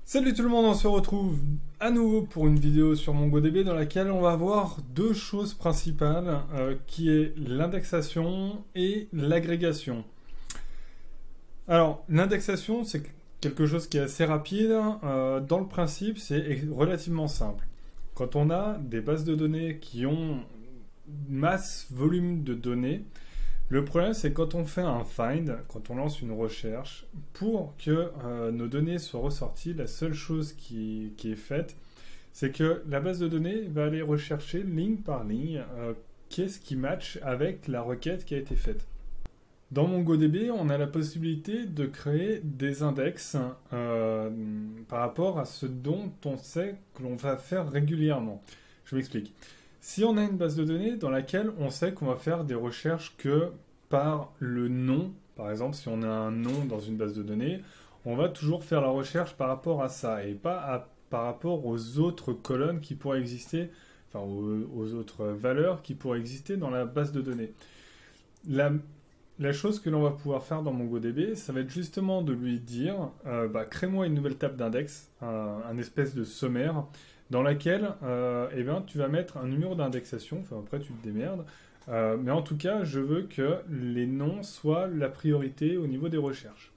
Salut tout le monde, on se retrouve à nouveau pour une vidéo sur MongoDB dans laquelle on va voir deux choses principales qui est l'indexation et l'agrégation. Alors l'indexation c'est quelque chose qui est assez rapide, dans le principe c'est relativement simple. Quand on a des bases de données qui ont masse volume de données, le problème, c'est quand on fait un find, quand on lance une recherche, pour que nos données soient ressorties, la seule chose qui est faite, c'est que la base de données va aller rechercher ligne par ligne qu'est-ce qui match avec la requête qui a été faite. Dans MongoDB, on a la possibilité de créer des index par rapport à ce dont on sait que l'on va faire régulièrement. Je m'explique. Si on a une base de données dans laquelle on sait qu'on va faire des recherches que par le nom, par exemple, si on a un nom dans une base de données, on va toujours faire la recherche par rapport à ça et pas par rapport aux autres colonnes qui pourraient exister, enfin aux autres valeurs qui pourraient exister dans la base de données. La chose que l'on va pouvoir faire dans MongoDB, ça va être justement de lui dire crée-moi une nouvelle table d'index, un espèce de sommaire, dans laquelle tu vas mettre un numéro d'indexation, enfin après tu te démerdes, mais en tout cas je veux que les noms soient la priorité au niveau des recherches.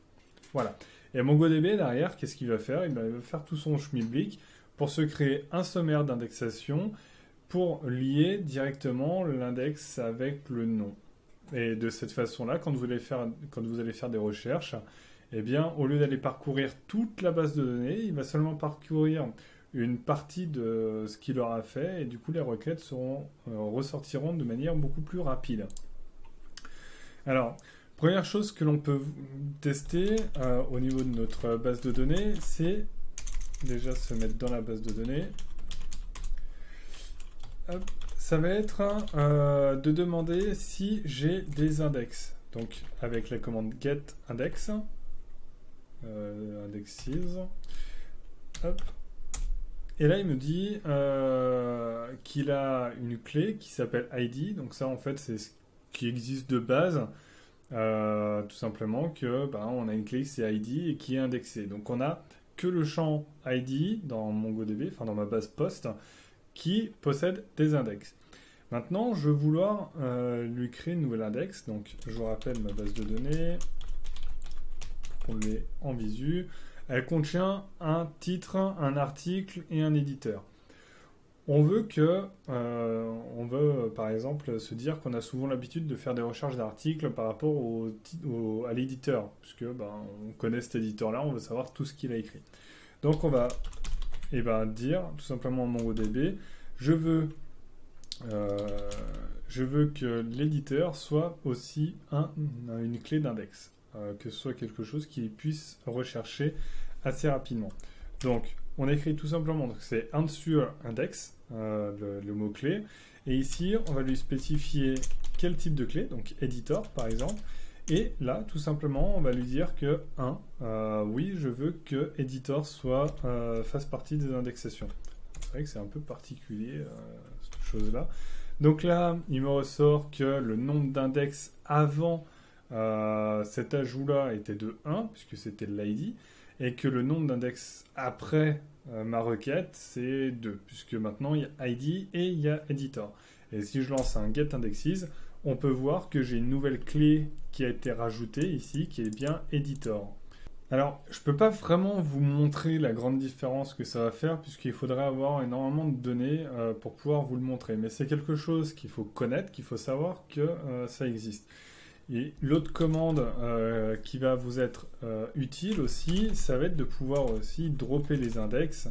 Voilà. Et MongoDB derrière, qu'est-ce qu'il va faire? Il va faire tout son schmilblick pour se créer un sommaire d'indexation pour lier directement l'index avec le nom. Et de cette façon-là, quand vous allez faire des recherches, eh bien, au lieu d'aller parcourir toute la base de données, il va seulement parcourir une partie de ce qu'il aura fait, et du coup, les requêtes ressortiront de manière beaucoup plus rapide. Alors, première chose que l'on peut tester au niveau de notre base de données, c'est déjà se mettre dans la base de données. Hop. Ça va être de demander si j'ai des index. Donc avec la commande getIndex, indexes. Hop. Et là il me dit qu'il a une clé qui s'appelle ID. Donc ça en fait c'est ce qui existe de base. Tout simplement que on a une clé qui c'est ID et qui est indexée. Donc on a que le champ ID dans MongoDB, enfin dans ma base post, qui possède des index. Maintenant, je vais vouloir lui créer une nouvelle index. Donc, je vous rappelle ma base de données. On l'ait en visu. Elle contient un titre, un article et un éditeur. On veut par exemple se dire qu'on a souvent l'habitude de faire des recherches d'articles par rapport à l'éditeur, puisque on connaît cet éditeur-là, on veut savoir tout ce qu'il a écrit. Donc, on va dire tout simplement en MongoDB, je veux que l'éditeur soit aussi une clé d'index, que ce soit quelque chose qu'il puisse rechercher assez rapidement. Donc, on écrit tout simplement, donc c'est answer index, le mot-clé, et ici, on va lui spécifier quel type de clé, donc editor par exemple, et là, tout simplement, on va lui dire que oui, je veux que editor fasse partie des indexations. C'est vrai que c'est un peu particulier, cette chose-là. Donc là, il me ressort que le nombre d'index avant cet ajout-là était de 1, puisque c'était l'ID, et que le nombre d'index après ma requête, c'est 2, puisque maintenant, il y a ID et il y a editor. Et si je lance un getIndexes, on peut voir que j'ai une nouvelle clé qui a été rajoutée ici, qui est bien editor. Alors, je ne peux pas vraiment vous montrer la grande différence que ça va faire, puisqu'il faudrait avoir énormément de données pour pouvoir vous le montrer. Mais c'est quelque chose qu'il faut connaître, qu'il faut savoir que ça existe. Et l'autre commande qui va vous être utile aussi, ça va être de pouvoir aussi dropper les index.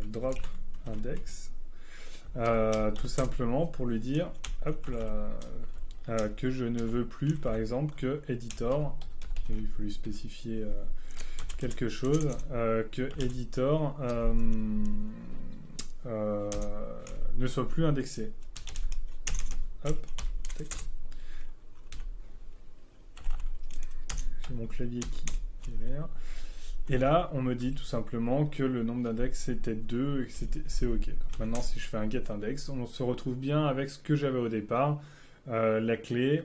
Drop index. Tout simplement pour lui dire hop là, que je ne veux plus, par exemple, que editor. Il faut lui spécifier quelque chose, que editor ne soit plus indexé. Hop, tac. J'ai mon clavier qui est là. Et là, on me dit tout simplement que le nombre d'index était 2 et que c'est OK. Donc maintenant, si je fais un getIndex, on se retrouve bien avec ce que j'avais au départ. la clé,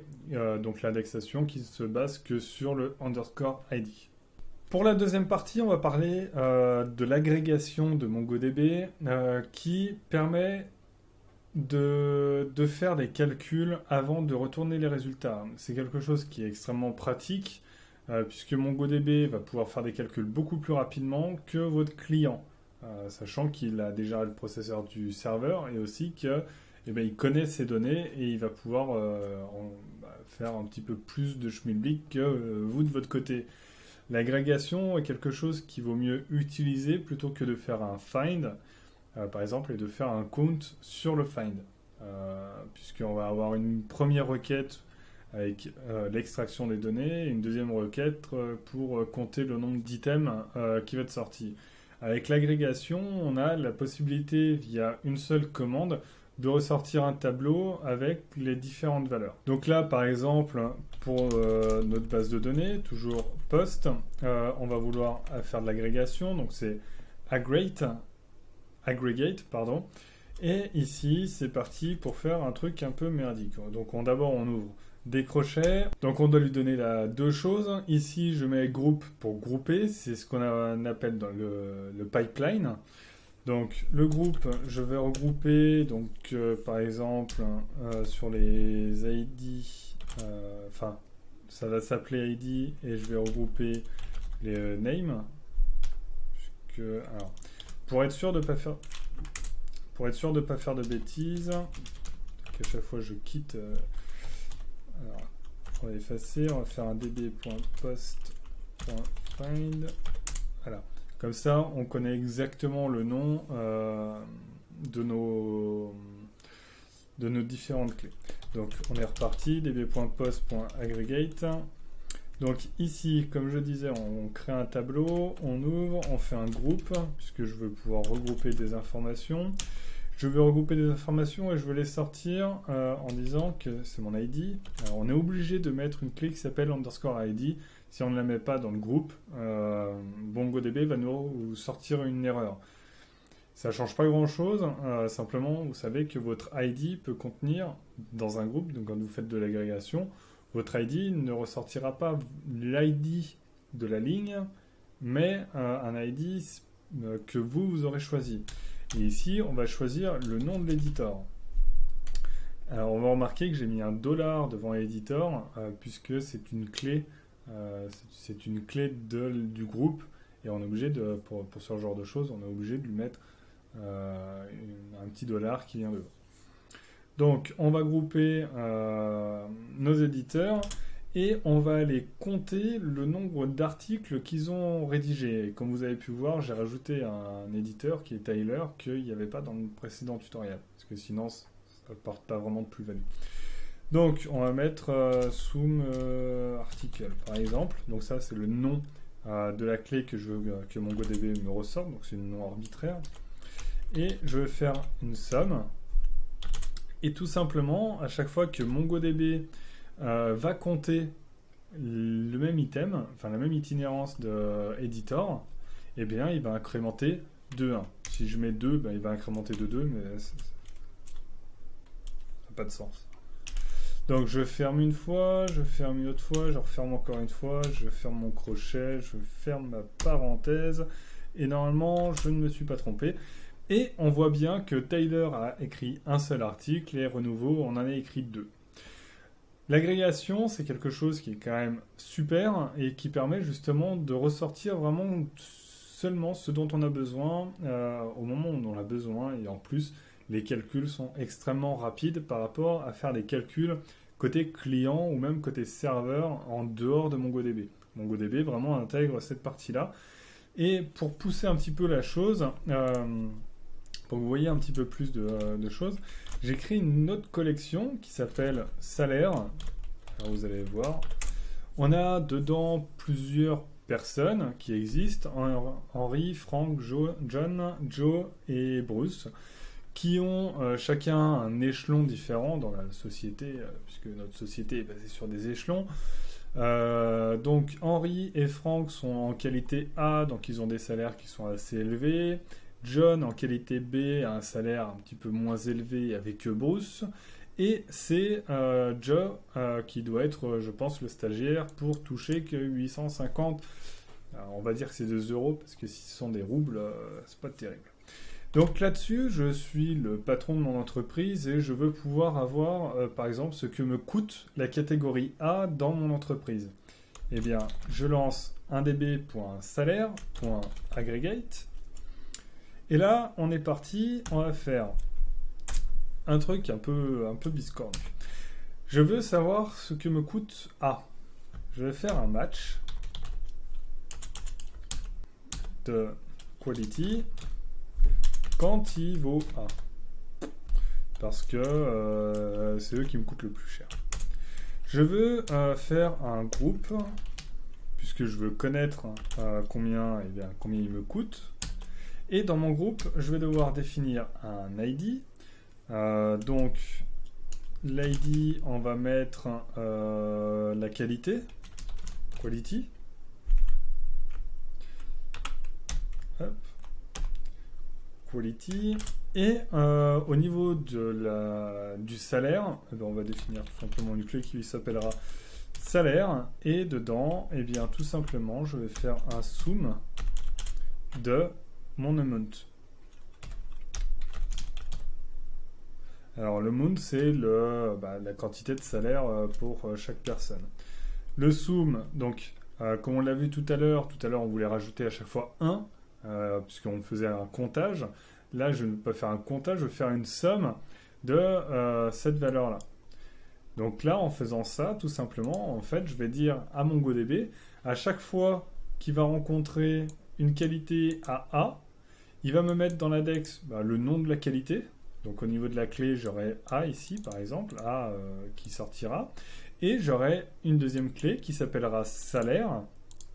donc l'indexation qui se base que sur le underscore ID. Pour la deuxième partie, on va parler de l'agrégation de MongoDB qui permet de faire des calculs avant de retourner les résultats. C'est quelque chose qui est extrêmement pratique puisque MongoDB va pouvoir faire des calculs beaucoup plus rapidement que votre client, sachant qu'il a déjà le processeur du serveur et aussi que il connaît ses données et il va pouvoir faire un petit peu plus de schmilblick que vous de votre côté. L'agrégation est quelque chose qu'il vaut mieux utiliser plutôt que de faire un find, par exemple, et de faire un count sur le find, puisqu'on va avoir une première requête avec l'extraction des données et une deuxième requête pour compter le nombre d'items qui va être sorti. Avec l'agrégation, on a la possibilité, via une seule commande, de ressortir un tableau avec les différentes valeurs. Donc là, par exemple, pour notre base de données, toujours post, on va vouloir faire de l'agrégation, donc c'est aggregate, pardon. Et ici, c'est parti pour faire un truc un peu merdique. Donc d'abord, on ouvre des crochets. Donc on doit lui donner deux choses. Ici, je mets groupe pour grouper, c'est ce qu'on appelle dans le pipeline. Donc le groupe, je vais regrouper, donc par exemple sur les ID, ça va s'appeler ID et je vais regrouper les names. Alors, pour être sûr de pas faire de bêtises, à chaque fois je quitte. Alors, on va effacer, on va faire un db.post.find. Voilà. Comme ça, on connaît exactement le nom de nos différentes clés. Donc, on est reparti, db.post.aggregate. Donc ici, comme je disais, on crée un tableau, on ouvre, on fait un groupe, puisque je veux pouvoir regrouper des informations. Je vais regrouper des informations et je veux les sortir en disant que c'est mon ID. Alors, on est obligé de mettre une clé qui s'appelle underscore ID. Si on ne la met pas dans le groupe, MongoDB va nous sortir une erreur. Ça ne change pas grand-chose. Simplement, vous savez que votre ID peut contenir, dans un groupe, donc quand vous faites de l'agrégation, votre ID ne ressortira pas l'ID de la ligne, mais un ID que vous aurez choisi. Et ici, on va choisir le nom de l'éditeur. Alors, on va remarquer que j'ai mis un $ devant l'éditeur, puisque c'est une clé, du groupe, et on est obligé pour ce genre de choses, on est obligé de lui mettre un petit $ qui vient devant. Donc, on va grouper nos éditeurs et on va aller compter le nombre d'articles qu'ils ont rédigés. Et comme vous avez pu voir, j'ai rajouté un éditeur qui est Tyler qu'il n'y avait pas dans le précédent tutoriel, parce que sinon, ça ne porte pas vraiment de plus-value. Donc, on va mettre sum article, par exemple. Donc ça, c'est le nom de la clé que je veux que MongoDB me ressorte. Donc, c'est un nom arbitraire. Et je vais faire une somme. Et tout simplement, à chaque fois que MongoDB va compter le même item, enfin la même itinérance de editor, eh bien, il va incrémenter de 1. Si je mets 2, ben, il va incrémenter de 2, mais ça n'a pas de sens. Donc je ferme une fois, je ferme une autre fois, je referme encore une fois, je ferme mon crochet, je ferme ma parenthèse, et normalement, je ne me suis pas trompé. Et on voit bien que Tyler a écrit un seul article et Renouveau en a écrit 2. L'agrégation, c'est quelque chose qui est quand même super et qui permet justement de ressortir vraiment seulement ce dont on a besoin au moment où on en a besoin. Et en plus, les calculs sont extrêmement rapides par rapport à faire des calculs côté client ou même côté serveur en dehors de MongoDB. MongoDB vraiment intègre cette partie-là. Et pour pousser un petit peu la chose, pour que vous voyez un petit peu plus de choses, j'ai créé une autre collection qui s'appelle Salaire. Alors vous allez voir. On a dedans plusieurs personnes qui existent, Henry, Frank, John, Joe et Bruce, qui ont chacun un échelon différent dans la société, puisque notre société est basée sur des échelons. Donc Henry et Frank sont en qualité A, donc ils ont des salaires qui sont assez élevés. John en qualité B a un salaire un petit peu moins élevé avec Bruce. Et c'est Joe qui doit être, je pense, le stagiaire pour toucher que 850. Alors, on va dire que c'est 2 euros, parce que si ce sont des roubles, c'est pas terrible. Donc là-dessus, je suis le patron de mon entreprise et je veux pouvoir avoir, par exemple, ce que me coûte la catégorie A dans mon entreprise. Eh bien, je lance un db.salaire.aggregate. Et là, on est parti, on va faire un truc un peu biscornu. Je veux savoir ce que me coûte A. Je vais faire un match de quality quand il vaut A. Parce que c'est eux qui me coûtent le plus cher. Je veux faire un groupe, puisque je veux connaître combien il me coûte. Et dans mon groupe, je vais devoir définir un ID. Donc, l'ID, on va mettre la qualité, quality. Hop. Quality. Et au niveau du salaire, on va définir tout simplement une clé qui s'appellera salaire. Et dedans, eh bien, tout simplement, je vais faire un sum de mon amount. Alors, le amount, c'est la quantité de salaire pour chaque personne. Le sum, donc, comme on l'a vu tout à l'heure, on voulait rajouter à chaque fois 1, puisqu'on faisait un comptage. Là, je ne veux pas faire un comptage, je veux faire une somme de cette valeur-là. Donc là, en faisant ça, tout simplement, en fait, je vais dire à MongoDB, à chaque fois qu'il va rencontrer une qualité à A, il va me mettre dans l'index le nom de la qualité. Donc au niveau de la clé, j'aurai A ici, par exemple, A qui sortira. Et j'aurai une deuxième clé qui s'appellera salaire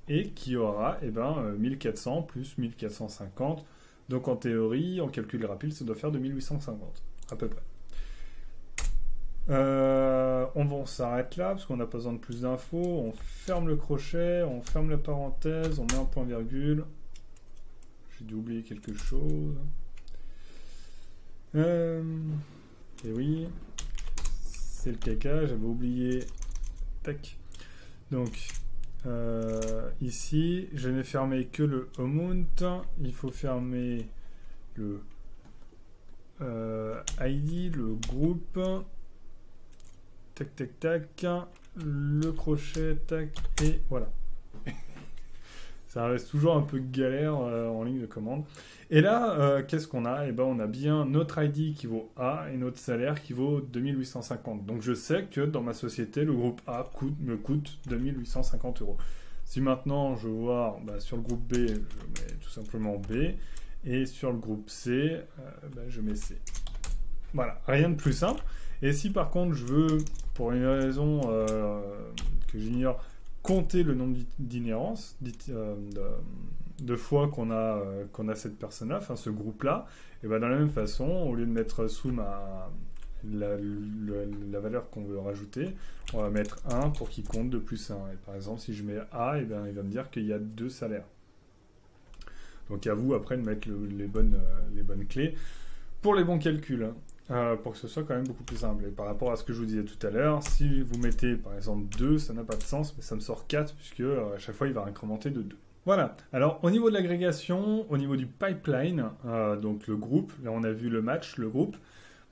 et qui aura 1400 plus 1450. Donc en théorie, en calcul rapide, ça doit faire 2850, à peu près. On s'arrête là, parce qu'on n'a pas besoin de plus d'infos. On ferme le crochet, on ferme la parenthèse, on met un point-virgule. J'ai dû oublier quelque chose. Et oui, c'est le caca, j'avais oublié. Tac. Donc, ici, je n'ai fermé que le amount. Il faut fermer le ID, le groupe. Tac, tac, tac. Le crochet, tac, et voilà. Ça reste toujours un peu galère en ligne de commande. Et là, qu'est-ce qu'on a? Eh ben, on a bien notre ID qui vaut A et notre salaire qui vaut 2850. Donc je sais que dans ma société, le groupe A me coûte 2850 euros. Si maintenant je veux voir sur le groupe B, je mets tout simplement B. Et sur le groupe C, je mets C. Voilà, rien de plus simple. Et si par contre je veux, pour une raison que j'ignore, compter le nombre d'inhérences, de fois qu'on a cette personne-là, enfin ce groupe-là, et de la même façon, au lieu de mettre sum à la valeur qu'on veut rajouter, on va mettre 1 pour qu'il compte de plus 1. Et par exemple, si je mets A, il va me dire qu'il y a 2 salaires. Donc à vous après de mettre les bonnes clés pour les bons calculs. Pour que ce soit quand même beaucoup plus simple. Et par rapport à ce que je vous disais tout à l'heure, si vous mettez par exemple 2, ça n'a pas de sens, mais ça me sort 4, puisque à chaque fois il va incrémenter de 2. Voilà, alors au niveau de l'agrégation, au niveau du pipeline, donc le groupe, là on a vu le match, le groupe,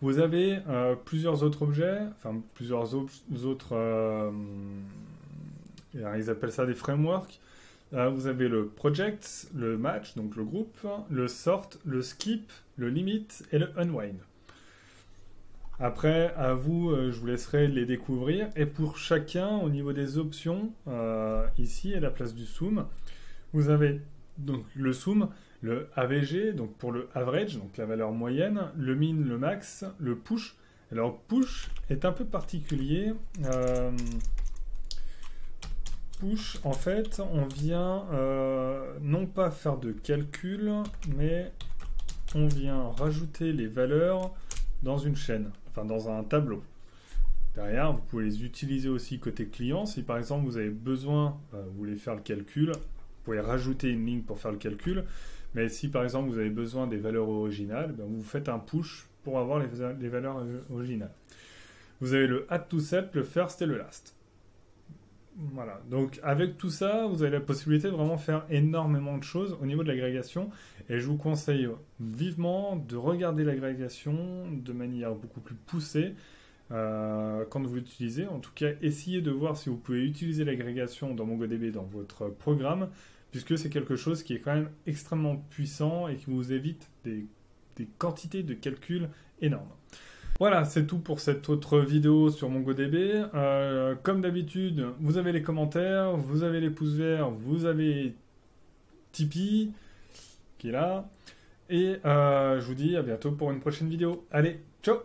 vous avez plusieurs autres objets, enfin plusieurs autres, ils appellent ça des frameworks. Vous avez le project, le match, donc le groupe, le sort, le skip, le limit et le unwind. Après, à vous, je vous laisserai les découvrir. Et pour chacun, au niveau des options, ici, à la place du sum, vous avez donc le sum, le AVG, donc pour le average, donc la valeur moyenne, le min, le max, le push. Alors, push est un peu particulier. Push, en fait, on vient non pas faire de calcul, mais on vient rajouter les valeurs dans une chaîne, enfin dans un tableau. Derrière, vous pouvez les utiliser aussi côté client. Si par exemple vous avez besoin, vous voulez faire le calcul, vous pouvez rajouter une ligne pour faire le calcul. Mais si par exemple vous avez besoin des valeurs originales, vous faites un push pour avoir les valeurs originales. Vous avez le add to set, le first et le last. Voilà, donc avec tout ça, vous avez la possibilité de vraiment faire énormément de choses au niveau de l'agrégation. Et je vous conseille vivement de regarder l'agrégation de manière beaucoup plus poussée quand vous l'utilisez. En tout cas, essayez de voir si vous pouvez utiliser l'agrégation dans MongoDB dans votre programme, puisque c'est quelque chose qui est quand même extrêmement puissant et qui vous évite des quantités de calculs énormes. Voilà, c'est tout pour cette autre vidéo sur MongoDB. Comme d'habitude, vous avez les commentaires, vous avez les pouces verts, vous avez Tipeee, qui est là. Et je vous dis à bientôt pour une prochaine vidéo. Allez, ciao!